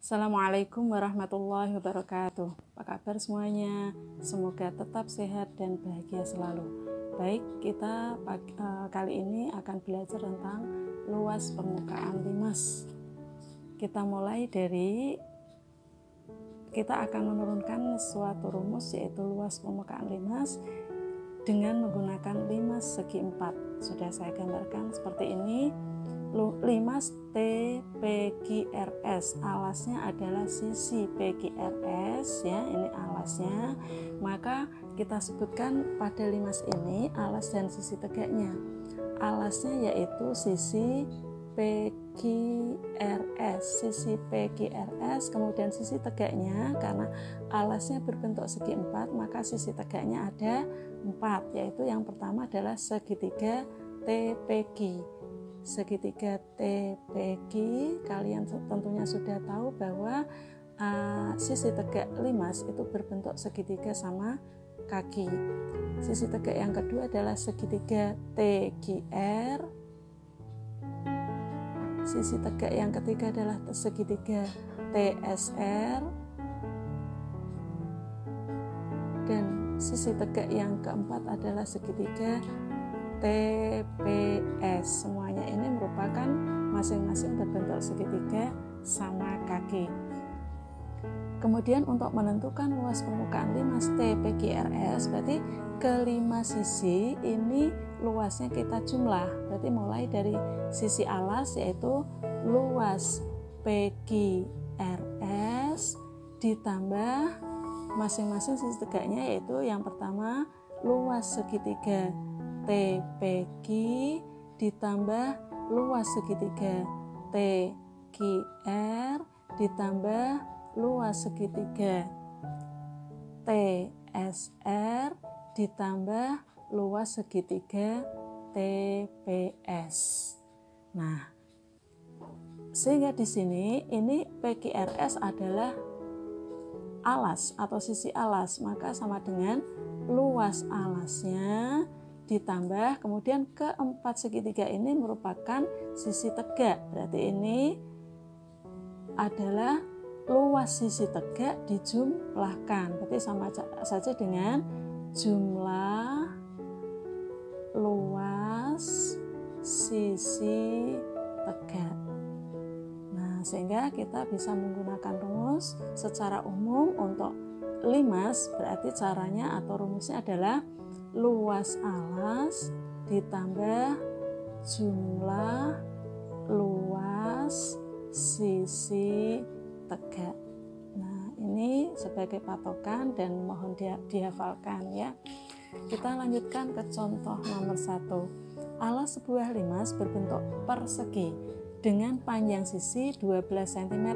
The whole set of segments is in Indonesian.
Assalamualaikum warahmatullahi wabarakatuh. Apa kabar semuanya? Semoga tetap sehat dan bahagia selalu. Baik, kita kali ini akan belajar tentang luas permukaan limas. Kita mulai dari kita akan menurunkan suatu rumus, yaitu luas permukaan limas dengan menggunakan limas segi 4. Sudah saya gambarkan seperti ini. Limas TPQRS, alasnya adalah sisi PQRS, ya, ini alasnya. Maka kita sebutkan pada limas ini alas dan sisi tegaknya. Alasnya yaitu sisi PQRS, kemudian sisi tegaknya, karena alasnya berbentuk segi 4, maka sisi tegaknya ada 4, yaitu yang pertama adalah segitiga TPQ. Segitiga TPQ, kalian tentunya sudah tahu bahwa sisi tegak limas itu berbentuk segitiga sama kaki. Sisi tegak yang kedua adalah segitiga TQR. Sisi tegak yang ketiga adalah segitiga TSR. Dan sisi tegak yang keempat adalah segitiga TPS. Semuanya ini merupakan masing-masing berbentuk segitiga sama kaki. Kemudian untuk menentukan luas permukaan limas TPQRS, berarti kelima sisi ini luasnya kita jumlah. Berarti mulai dari sisi alas, yaitu luas PQRS ditambah masing-masing sisi tegaknya, yaitu yang pertama luas segitiga TPQ ditambah luas segitiga TQR ditambah luas segitiga TSR ditambah luas segitiga TPS. Nah, sehingga di sini ini PQRS adalah alas atau sisi alas, maka sama dengan luas alasnya ditambah kemudian keempat segitiga ini merupakan sisi tegak, berarti ini adalah luas sisi tegak dijumlahkan, berarti sama saja dengan jumlah luas sisi tegak. Nah, sehingga kita bisa menggunakan rumus secara umum untuk limas, berarti caranya atau rumusnya adalah luas alas ditambah jumlah luas sisi tegak. Nah, ini sebagai patokan dan mohon dihafalkan, ya. Kita lanjutkan ke contoh nomor 1. Alas sebuah limas berbentuk persegi dengan panjang sisi 12 cm,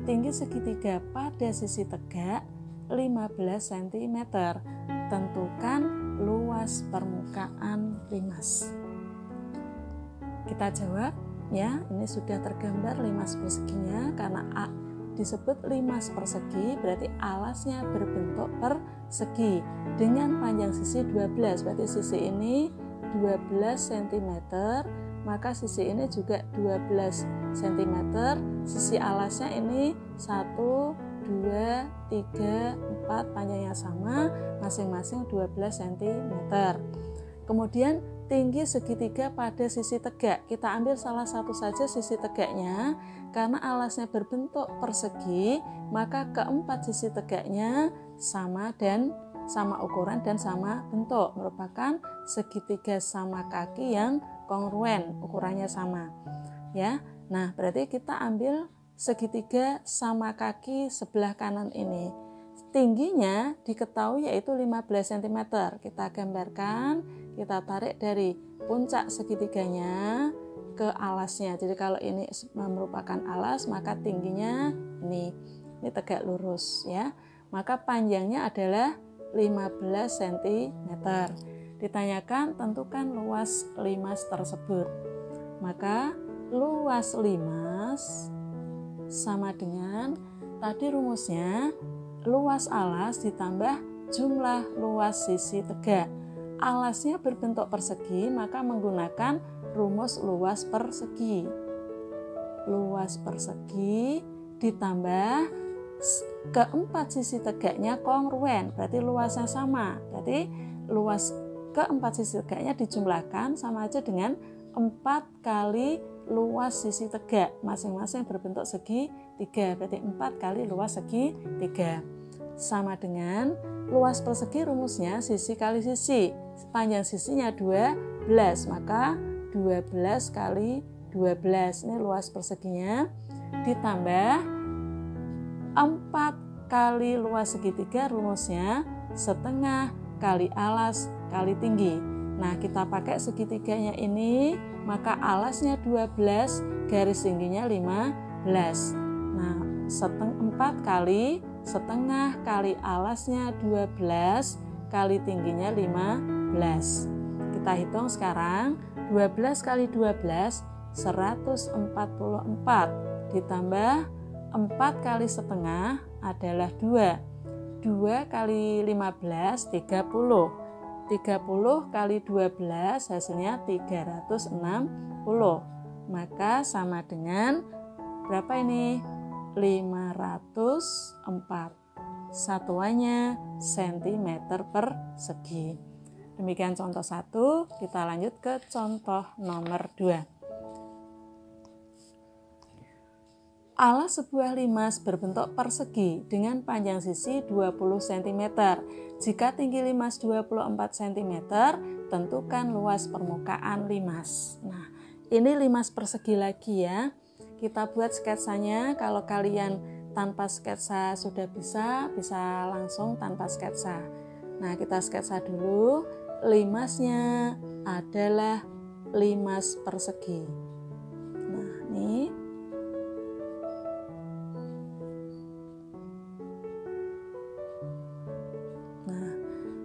tinggi segitiga pada sisi tegak 15 cm. Tentukan luas permukaan limas. Kita jawab, ya, ini sudah tergambar limas perseginya, karena disebut limas persegi berarti alasnya berbentuk persegi dengan panjang sisi 12, berarti sisi ini 12 cm, maka sisi ini juga 12 cm, sisi alasnya ini 1, 2, 3, 4, panjangnya sama, masing-masing 12 cm. Kemudian tinggi segitiga pada sisi tegak, kita ambil salah satu saja sisi tegaknya, karena alasnya berbentuk persegi, maka keempat sisi tegaknya sama ukuran dan sama bentuk, merupakan segitiga sama kaki yang kongruen, ukurannya sama, ya. Nah, berarti kita ambil segitiga sama kaki sebelah kanan ini. Tingginya diketahui yaitu 15 cm. Kita gambarkan, kita tarik dari puncak segitiganya ke alasnya. Jadi kalau ini merupakan alas, maka tingginya ini tegak lurus, ya. Maka panjangnya adalah 15 cm. Ditanyakan tentukan luas limas tersebut. Maka luas limas sama dengan tadi rumusnya luas alas ditambah jumlah luas sisi tegak. Alasnya berbentuk persegi, maka menggunakan rumus luas persegi. Luas persegi ditambah keempat sisi tegaknya kongruen, berarti luasnya sama. Berarti luas keempat sisi tegaknya dijumlahkan sama aja dengan 4 kali luas sisi tegak, masing-masing berbentuk segi 3, berarti 4 kali luas segi 3. Sama dengan luas persegi rumusnya sisi kali sisi, panjang sisinya 12, maka 12 kali 12, ini luas perseginya, ditambah 4 kali luas segitiga, rumusnya setengah kali alas kali tinggi. Nah, kita pakai segitiganya ini, maka alasnya 12, garis tingginya 15. Nah, 4 kali setengah kali alasnya 12 kali tingginya 15. Kita hitung sekarang, 12 kali 12 144, ditambah 4 kali setengah adalah 2. 2 kali 15 30. 30 kali 12 hasilnya 360. Maka sama dengan berapa ini? 504. Satuannya sentimeter persegi. Demikian contoh 1, kita lanjut ke contoh nomor 2. Alas sebuah limas berbentuk persegi dengan panjang sisi 20 cm. Jika tinggi limas 24 cm, tentukan luas permukaan limas. Nah, ini limas persegi lagi ya. Kita buat sketsanya. Kalau kalian tanpa sketsa sudah bisa langsung tanpa sketsa. Nah, kita sketsa dulu. Limasnya adalah limas persegi. Nah, ini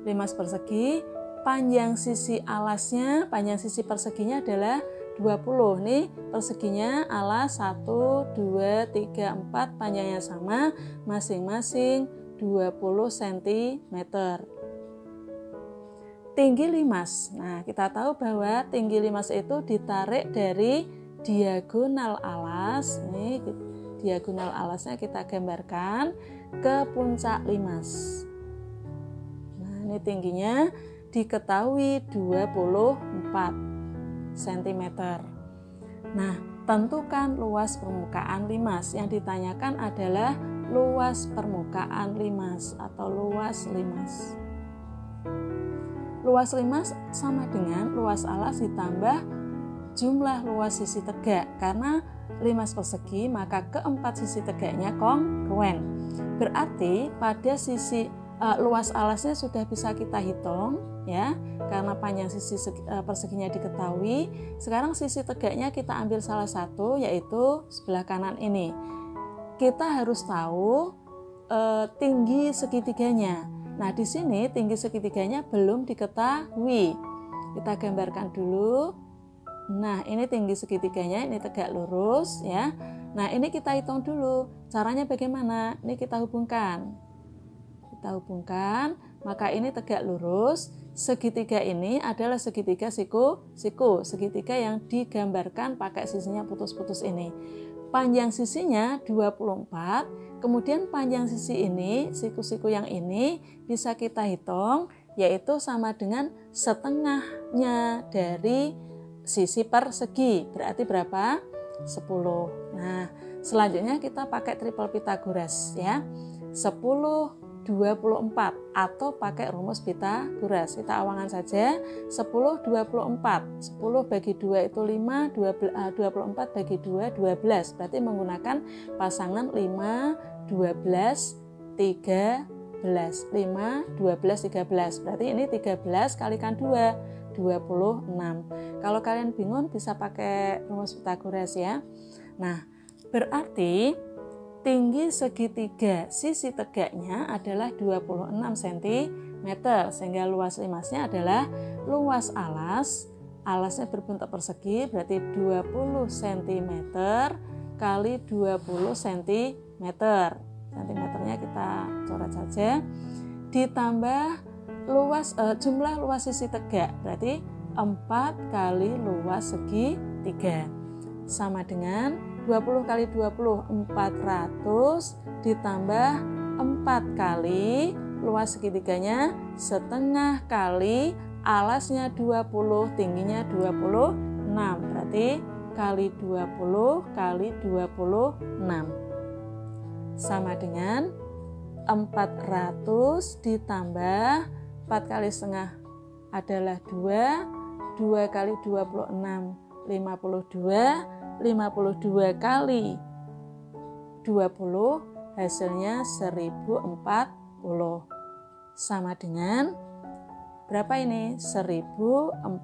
limas persegi, panjang sisi alasnya, panjang sisi perseginya adalah 20. Nih perseginya alas 1, 2, 3, 4, panjangnya sama, masing-masing 20 cm. Tinggi limas. Nah, kita tahu bahwa tinggi limas itu ditarik dari diagonal alas. Nih, diagonal alasnya kita gambarkan ke puncak limas. Ini tingginya diketahui 24 cm. Nah, tentukan luas permukaan limas. Yang ditanyakan adalah luas permukaan limas atau luas limas. Luas limas sama dengan luas alas ditambah jumlah luas sisi tegak. Karena limas persegi, maka keempat sisi tegaknya kongruen. Berarti pada sisi luas alasnya sudah bisa kita hitung ya, karena panjang sisi perseginya diketahui. Sekarang sisi tegaknya kita ambil salah satu, yaitu sebelah kanan ini. Kita harus tahu tinggi segitiganya. Nah, di sini tinggi segitiganya belum diketahui. Kita gambarkan dulu. Nah, ini tinggi segitiganya, ini tegak lurus ya. Nah, ini kita hitung dulu. Caranya bagaimana? Ini kita hubungkan. Maka ini tegak lurus. Segitiga ini adalah segitiga siku, segitiga yang digambarkan pakai sisinya putus-putus ini. Panjang sisinya 24, kemudian panjang sisi ini, siku-siku yang ini bisa kita hitung, yaitu sama dengan setengahnya dari sisi persegi. Berarti berapa? 10. Nah, selanjutnya kita pakai triple Pythagoras ya. 10 24 atau pakai rumus Pythagoras. Kita awangan saja. 10 24. 10 bagi 2 itu 5, 24 bagi 2 12. Berarti menggunakan pasangan 5 12 13. 5 12 13. Berarti ini 13 kalikan 2 26. Kalau kalian bingung bisa pakai rumus Pythagoras ya. Nah, berarti tinggi segitiga sisi tegaknya adalah 26 cm, sehingga luas limasnya adalah luas alas. Alasnya berbentuk persegi, berarti 20 cm kali 20 cm. Cm-nya kita coret saja. Ditambah jumlah luas sisi tegak, berarti 4 kali luas segitiga. sama dengan 20 kali 20 400 ditambah 4 kali luas segitiganya setengah kali alasnya 20, tingginya 26. Berarti kali 20 kali 26 sama dengan 400 ditambah 4 kali setengah adalah 2, 2 kali 26 52, 52 kali 20 hasilnya 1040 sama dengan berapa ini? 1440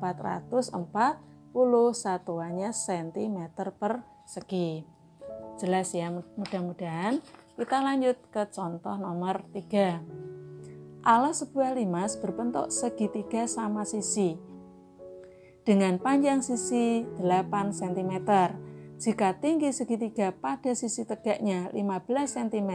satuannya cm per segi. Jelas ya, mudah-mudahan. Kita lanjut ke contoh nomor 3. Alas sebuah limas berbentuk segitiga sama sisi dengan panjang sisi 8 cm. Jika tinggi segitiga pada sisi tegaknya 15 cm,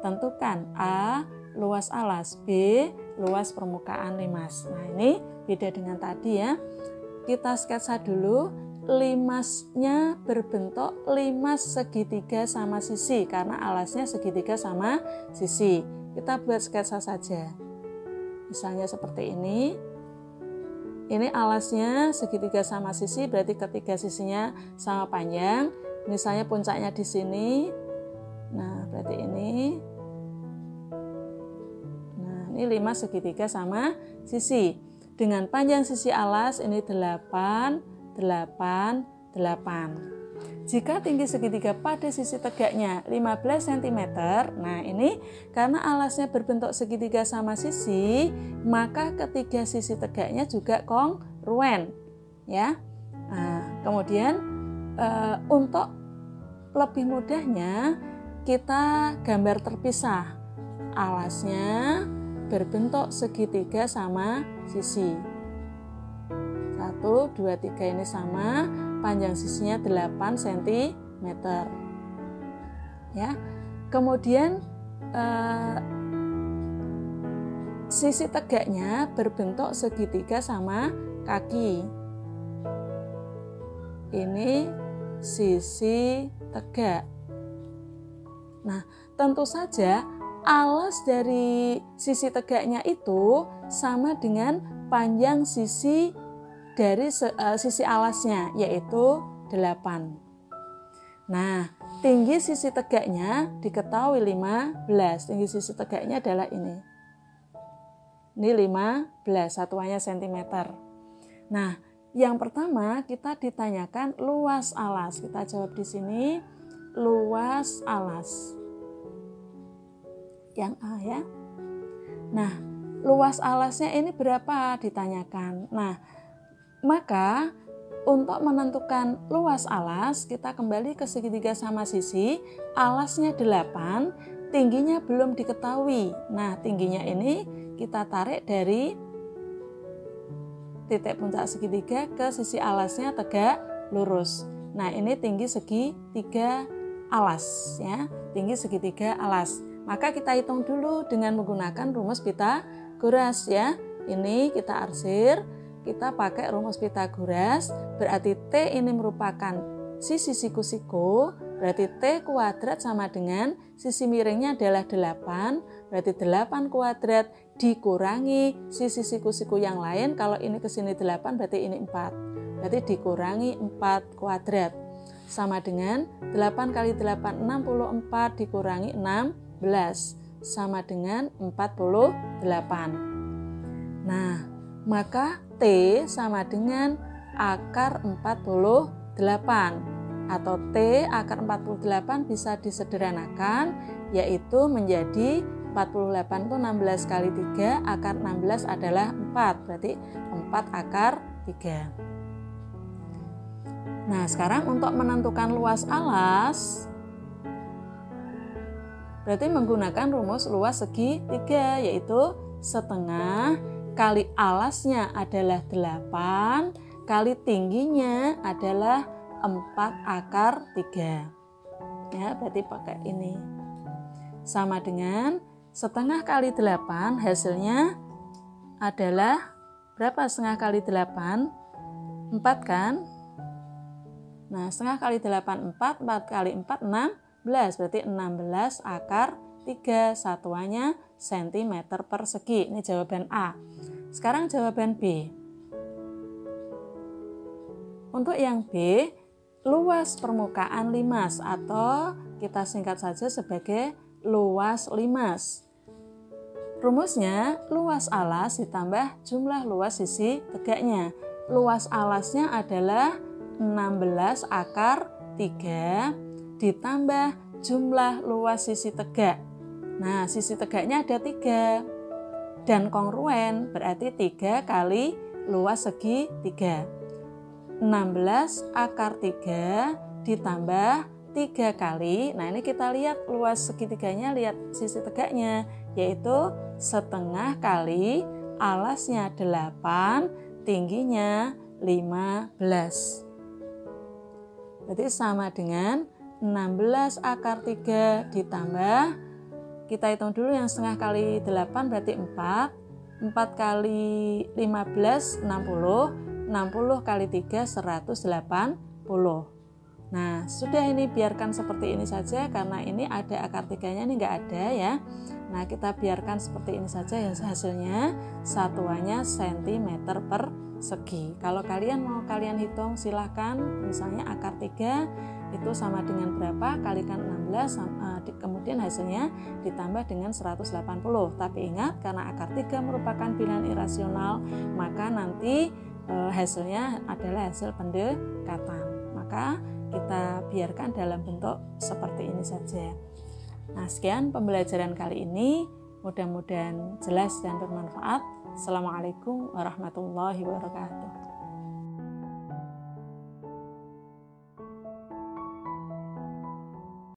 tentukan A. luas alas, B. luas permukaan limas. Nah, ini beda dengan tadi ya. Kita sketsa dulu. Limasnya berbentuk limas segitiga sama sisi karena alasnya segitiga sama sisi. Kita buat sketsa saja. Misalnya seperti ini. Ini alasnya segitiga sama sisi, berarti ketiga sisinya sama panjang. Misalnya puncaknya di sini. Nah, berarti ini. Nah, ini limas segitiga sama sisi. Dengan panjang sisi alas ini 8, 8, 8. Jika tinggi segitiga pada sisi tegaknya 15 cm, nah ini karena alasnya berbentuk segitiga sama sisi, maka ketiga sisi tegaknya juga kongruen, ya. Nah, kemudian untuk lebih mudahnya kita gambar terpisah. Alasnya berbentuk segitiga sama sisi. 1, 2, 3 ini sama. Panjang sisinya 8 cm. Ya. Kemudian sisi tegaknya berbentuk segitiga sama kaki. Ini sisi tegak. Nah, tentu saja alas dari sisi tegaknya itu sama dengan panjang sisi dari sisi alasnya, yaitu 8. Nah, tinggi sisi tegaknya diketahui 15. Tinggi sisi tegaknya adalah ini. Ini 15, satuannya cm. Nah, yang pertama kita ditanyakan luas alas. Kita jawab di sini, luas alas. Yang A ya. Nah, luas alasnya ini berapa ditanyakan. Nah, maka untuk menentukan luas alas, kita kembali ke segitiga sama sisi, alasnya 8, tingginya belum diketahui. Nah, tingginya ini kita tarik dari titik puncak segitiga ke sisi alasnya tegak lurus. Nah, ini tinggi segitiga alas ya, tinggi segitiga alas. Maka kita hitung dulu dengan menggunakan rumus Pythagoras ya. Ini kita arsir. Kita pakai rumus Pythagoras, berarti T ini merupakan sisi siku-siku, berarti T kuadrat sama dengan sisi miringnya adalah 8, berarti 8 kuadrat dikurangi sisi siku-siku yang lain, kalau ini ke sini 8 berarti ini 4, berarti dikurangi 4 kuadrat, sama dengan 8 kali 8, 64 dikurangi 16, sama dengan 48. Nah, maka T sama dengan akar 48 atau T akar 48 bisa disederhanakan yaitu menjadi 48 itu 16 kali 3 akar 16 adalah 4 berarti 4 akar 3. Nah, sekarang untuk menentukan luas alas berarti menggunakan rumus luas segitiga yaitu setengah kali alasnya adalah 8, kali tingginya adalah 4 akar 3. Ya, berarti pakai ini. Sama dengan setengah kali 8, hasilnya adalah berapa setengah kali 8? 4 kan? Nah, setengah kali 8, 4, 4 kali 4, 16. Berarti 16 akar 3, satuannya cm persegi. Ini jawaban A. Sekarang jawaban B. Untuk yang B, luas permukaan limas atau kita singkat saja sebagai luas limas. Rumusnya, luas alas ditambah jumlah luas sisi tegaknya. Luas alasnya adalah 16 akar 3 ditambah jumlah luas sisi tegak. Nah, sisi tegaknya ada 3 dan kongruen berarti 3 kali luas segi 3. 16 akar 3 ditambah 3 kali, nah ini kita lihat luas segitiganya, lihat sisi tegaknya, yaitu setengah kali alasnya 8, tingginya 15. Berarti sama dengan 16 akar 3 ditambah, kita hitung dulu yang setengah kali 8 berarti 4, 4 kali 15, 60, 60 kali 3, 180. Nah, sudah ini biarkan seperti ini saja karena ini ada akar 3-nya, ini enggak ada ya. Nah, kita biarkan seperti ini saja ya, hasilnya satuannya cm persegi. Kalau kalian mau hitung silahkan, misalnya akar 3 itu sama dengan berapa, kalikan 16, kemudian hasilnya ditambah dengan 180. Tapi ingat, karena akar 3 merupakan bilangan irasional, maka nanti hasilnya adalah hasil pendekatan. Maka kita biarkan dalam bentuk seperti ini saja. Nah, sekian pembelajaran kali ini. Mudah-mudahan jelas dan bermanfaat. Assalamualaikum warahmatullahi wabarakatuh.